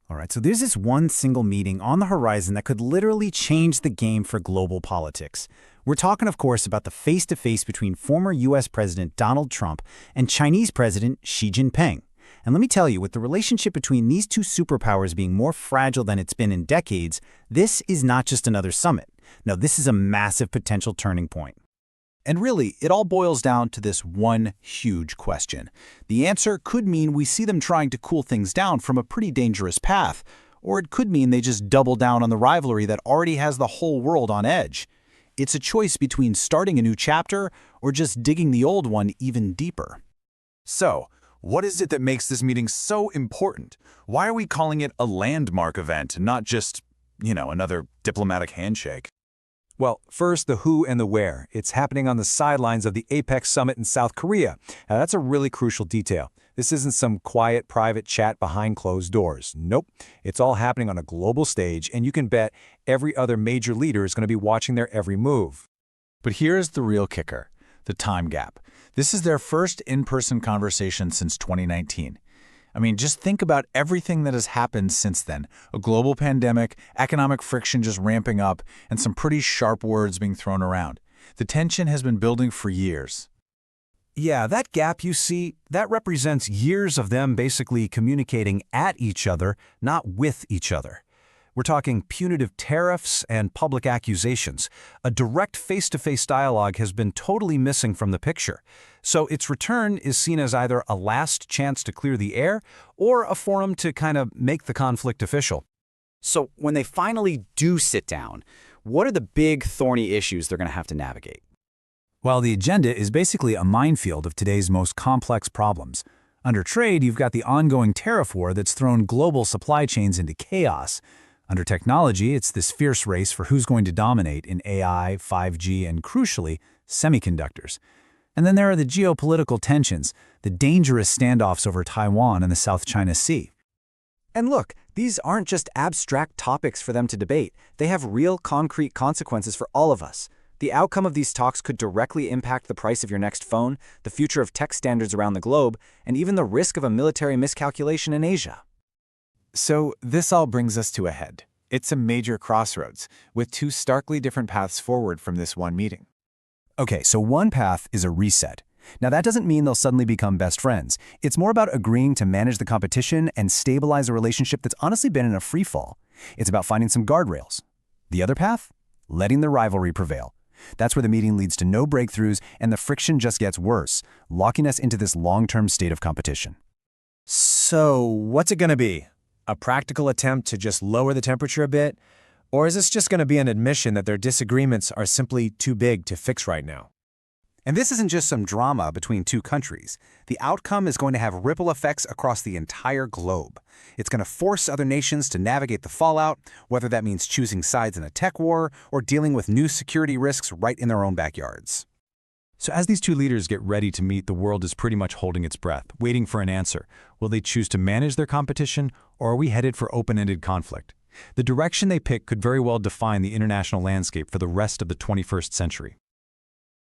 All right, so there's this one single meeting on the horizon that could literally change the game for global politics. We're talking, of course, about the face-to-face between former U.S. President Donald Trump and Chinese President Xi Jinping. And let me tell you, with the relationship between these two superpowers being more fragile than it's been in decades, this is not just another summit. No, this is a massive potential turning point. And really, it all boils down to this one huge question. The answer could mean we see them trying to cool things down from a pretty dangerous path, or it could mean they just double down on the rivalry that already has the whole world on edge. It's a choice between starting a new chapter or just digging the old one even deeper. So, what is it that makes this meeting so important? Why are we calling it a landmark event, not just, another diplomatic handshake? Well, first, the who and the where. It's happening on the sidelines of the APEC summit in South Korea. Now, that's a really crucial detail. This isn't some quiet, private chat behind closed doors. Nope. It's all happening on a global stage, and you can bet every other major leader is going to be watching their every move. But here's the real kicker, the time gap. This is their first in-person conversation since 2019. Just think about everything that has happened since then. A global pandemic, economic friction just ramping up, and some pretty sharp words being thrown around. The tension has been building for years. Yeah, that gap you see, that represents years of them basically communicating at each other, not with each other. We're talking punitive tariffs and public accusations. A direct face-to-face dialogue has been totally missing from the picture. So its return is seen as either a last chance to clear the air or a forum to kind of make the conflict official. So when they finally do sit down, what are the big thorny issues they're going to have to navigate? Well, the agenda is basically a minefield of today's most complex problems. Under trade, you've got the ongoing tariff war that's thrown global supply chains into chaos. Under technology, it's this fierce race for who's going to dominate in AI, 5G, and crucially, semiconductors. And then there are the geopolitical tensions, the dangerous standoffs over Taiwan and the South China Sea. And look, these aren't just abstract topics for them to debate. They have real, concrete consequences for all of us. The outcome of these talks could directly impact the price of your next phone, the future of tech standards around the globe, and even the risk of a military miscalculation in Asia. So this all brings us to a head. It's a major crossroads, with two starkly different paths forward from this one meeting. Okay, so one path is a reset. Now that doesn't mean they'll suddenly become best friends. It's more about agreeing to manage the competition and stabilize a relationship that's honestly been in a free fall. It's about finding some guardrails. The other path? Letting the rivalry prevail. That's where the meeting leads to no breakthroughs and the friction just gets worse, locking us into this long-term state of competition. So what's it going to be? A practical attempt to just lower the temperature a bit? Or is this just going to be an admission that their disagreements are simply too big to fix right now? And this isn't just some drama between two countries. The outcome is going to have ripple effects across the entire globe. It's going to force other nations to navigate the fallout, whether that means choosing sides in a tech war or dealing with new security risks right in their own backyards. So as these two leaders get ready to meet, the world is pretty much holding its breath, waiting for an answer. Will they choose to manage their competition, or are we headed for open-ended conflict? The direction they pick could very well define the international landscape for the rest of the 21st century.